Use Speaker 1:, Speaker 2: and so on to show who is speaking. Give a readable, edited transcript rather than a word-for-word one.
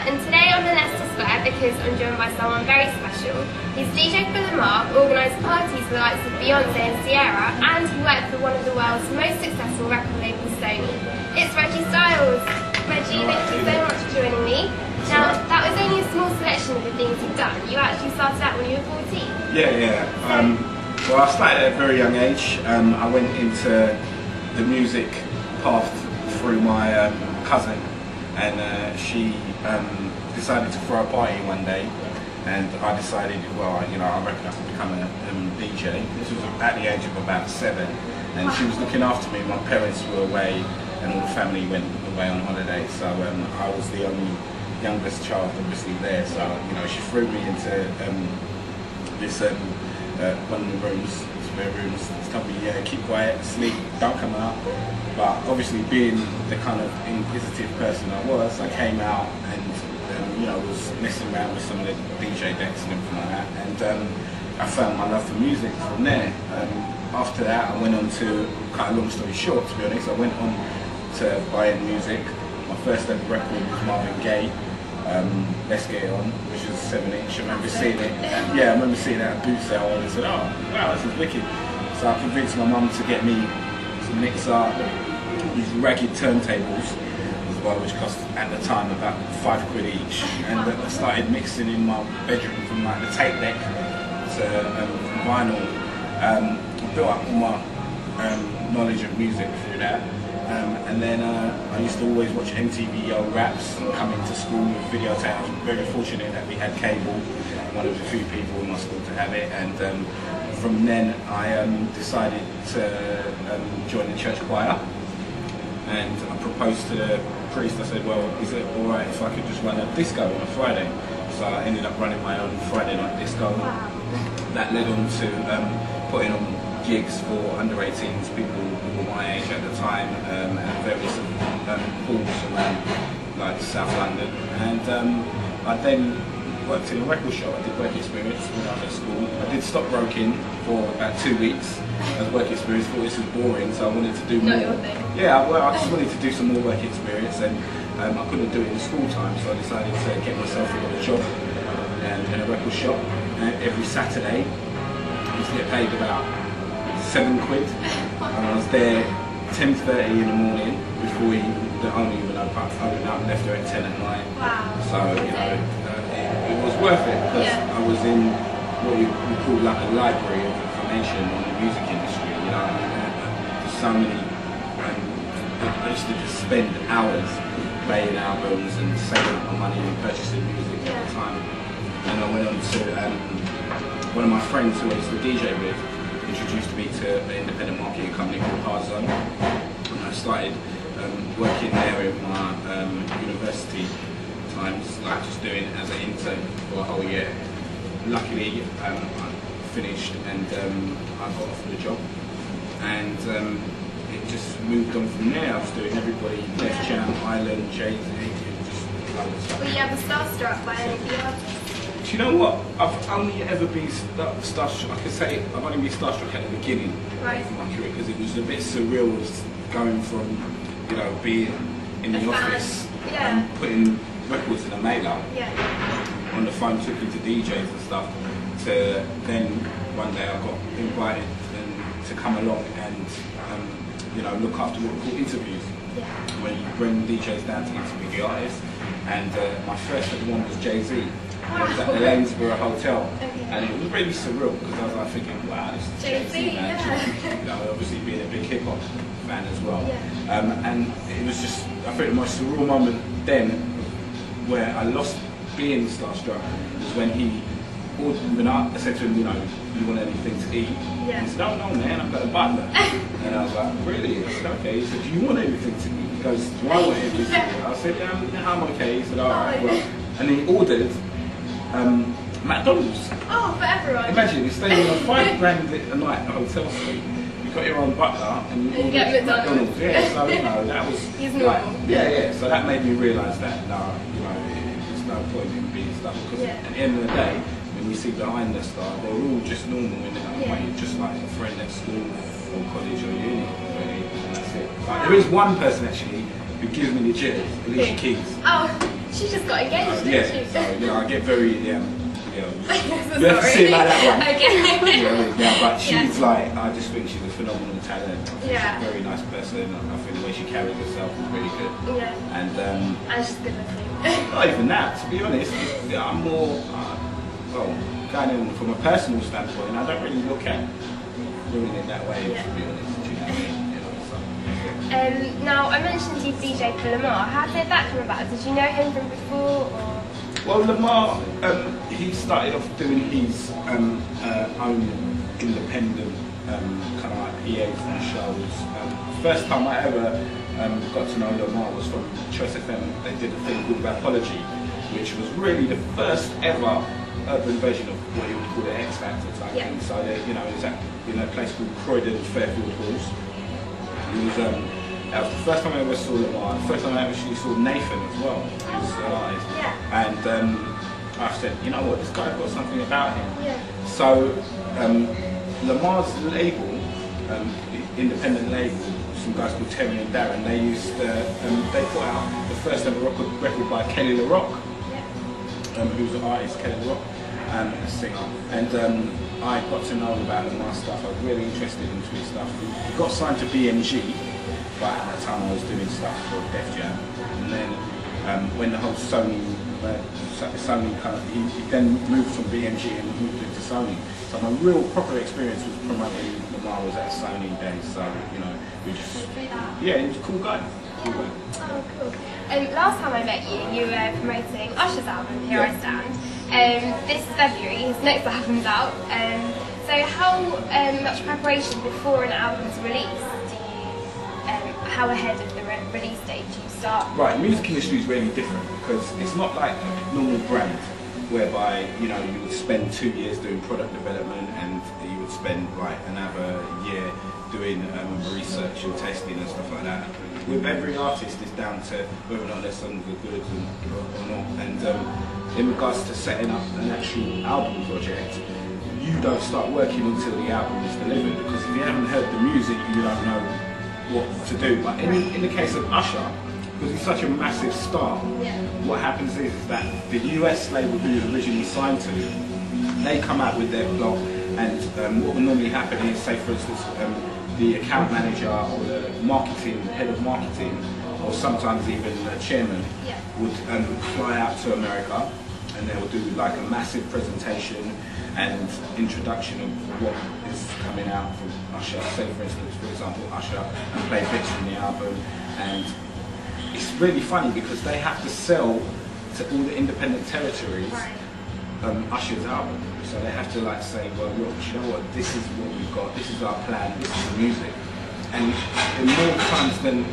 Speaker 1: and today I'm in Leicester Square because I'm joined by someone very special. He's DJ for the Mark, organised parties for the likes of Beyonce and Sierra, and he worked for one of the world's most successful record labels, Sony. It's Reggie Styles. Reggie, thank you so much for joining me. Now, that was only a small selection of the things you've done. You actually started out when you were 14.
Speaker 2: Yeah. Well, I started at a very young age. I went into the music path through my cousin, and she decided to throw a party one day, and I decided, well, you know, I reckon I could become a DJ. This was at the age of about 7, and she was looking after me. My parents were away, and all the family went away on holiday, so I was the only youngest child obviously there. So, you know, she threw me into this one of the rooms, spare rooms, told me, yeah, keep quiet, sleep, don't come out. But obviously, being the kind of inquisitive person I was, I came out and you know, was messing around with some of the DJ decks and everything like that, and I found my love for music from there. After that, I went on to, cut a long story short, to be honest, I went on to buying music. My first ever record was Marvin Gaye, Let's Get It On, which was a 7-inch. I remember seeing it. Yeah, I remember seeing it at a boot sale, and I said, oh wow, this is wicked. So I convinced my mum to get me some mixer, these ragged turntables as well, which cost at the time about £5 each. And I started mixing in my bedroom from like the tape deck to vinyl. I built up all my knowledge of music through that. And then I used to always watch MTV old raps and come into school with videotape. I was very fortunate that we had cable, one of the few people in my school to have it. And from then I decided to join the church choir. And I proposed to the priest. I said, well, is it alright if I could just run a disco on a Friday? So I ended up running my own Friday night disco. That led on to putting on gigs for under-18s, people who were my age at the time, at various halls around like South London. And I then worked in a record shop. I did work experience when I was at school. I did stockbroking for about 2 weeks as work experience. Thought this was boring, so I wanted to do more.
Speaker 1: Not your thing.
Speaker 2: Yeah, well, I just wanted to do some more work experience, and I couldn't do it in school time, so I decided to get myself a job in a record shop. And every Saturday, I used to get paid about £7, and I was there 10:30 in the morning before the owner even opened up, left there at 10 at night.
Speaker 1: Wow.
Speaker 2: So, you know, it was worth it, because I was in what you call like a library of information on the music industry, you know. There's so many, I used to just spend hours playing albums and saving up my money and purchasing music at the time. And I went on to, one of my friends who I used to DJ with introduced me to an independent marketing company called Hard Zone, and I started working there in my university times, like just doing it as an intern for a whole year. Luckily, I finished and I got offered a job, and it just moved on from there. I was doing everybody, Def Jam, Island, Jay-Z, just loads.
Speaker 1: Were you ever starstruck by any of the artists?
Speaker 2: Do you know what? I've only ever been starstruck. I could say I've only been starstruck at the beginning of my career, because it was a bit surreal going from, you know, being in the office and putting records in a mailer on the phone, talking to DJs and stuff, to then one day I got invited to come along and you know, look after what we call interviews, where you bring DJs down to interview the artists. And my first ever one was Jay-Z. It was at the Lanesborough Hotel, and it was really surreal, because I was like thinking, wow, this is Jay-Z, man. You know, obviously being a big hip hop fan as well. And it was just, I think the most surreal moment then, where I lost being starstruck, was when he ordered, when I said to him, you know, you want anything to eat? He said, oh no man, I've got a butler. And I was like, really? I said, okay. He said, do you want anything to eat? He goes, do I want anything to eat? I said, yeah, I'm okay. He said, alright, well. And he ordered McDonald's.
Speaker 1: Oh, for everyone.
Speaker 2: Imagine, you're staying on £5 a night at a hotel suite. You've got your own butler and you
Speaker 1: get McDonald's.
Speaker 2: Yeah, so you know, that was
Speaker 1: He's
Speaker 2: like,
Speaker 1: normal.
Speaker 2: yeah. So that made me realise that, no, you know, there's no point in being stuff, because at the end of the day, when you see behind the star, they're all just normal in their own way, just like a friend at school or college or uni, really, and that's it. Like, there is one person actually who gives me the chills, Alicia Keys.
Speaker 1: Oh. She just got engaged,
Speaker 2: yeah,
Speaker 1: didn't she?
Speaker 2: so, you know, I get very, you have to
Speaker 1: Sorry.
Speaker 2: see it like that one.
Speaker 1: Okay.
Speaker 2: Yeah, but she's like, I just think she's a phenomenal talent. I think
Speaker 1: Yeah.
Speaker 2: she's a very nice person. I think the way she carries herself is really good.
Speaker 1: Yeah.
Speaker 2: And
Speaker 1: she's good looking.
Speaker 2: not even that, to be honest. I'm more, well, going in from a personal standpoint, I don't really look at women in that way, to be honest. Do you know what I mean? You know, so.
Speaker 1: Now, I mentioned you DJ for Lamar. How did that come about? Did you know him from before? Or?
Speaker 2: Well, Lamar, he started off doing his own independent kind of like PAs and shows. First time I ever got to know Lamar was from Choice FM. They did a thing called Rapology, which was really the first ever urban version of what you would call the X Factor type thing. So, you know, it was at a place called Croydon Fairfield Halls. It was, that was the first time I ever saw Lamar. The first time I actually saw Nathan as well, who's an artist. And I said, you know what, this guy's got something about him. So Lamar's label, the independent label, some guys called Terry and Darren, they used they put out the first ever record by Kelly LaRock, who's an artist, Kelly LaRock, a singer. And I got to know about Lamar's stuff. I was really interested into his stuff. He got signed to BMG. But at that time I was doing stuff for Def Jam, and then when the whole Sony kind of, he then moved from BMG and moved into Sony. So my real proper experience was promoting Lamar was at Sony days. So you know, we just he was a cool guy. Cool guy.
Speaker 1: Oh, cool. Last time I met you, you were promoting Usher's album, Here I Stand. This February, his next album's out. So how much preparation before an album's release? How ahead of the release date do you start?
Speaker 2: Right, the music industry is really different because it's not like a normal brand whereby, you know, you would spend 2 years doing product development and you would spend like another year doing research and testing and stuff like that. With every artist, it's down to whether or not their songs are good or not. And in regards to setting up an actual album project, you don't start working until the album is delivered, because if you haven't heard the music, you don't know what to do. But in the case of Usher, because he's such a massive star, what happens is that the US label who he originally signed to, they come out with their blog, and what would normally happen is, say for instance, the account manager or the marketing, head of marketing, or sometimes even the chairman would fly out to America, and they will do like a massive presentation and introduction of what is coming out from Usher. Say for instance, for example, Usher, and play bits from the album. And it's really funny because they have to sell to all the independent territories Usher's album. So they have to like say, well, look, you know what, this is what we've got, this is our plan, this is the music. And in more times than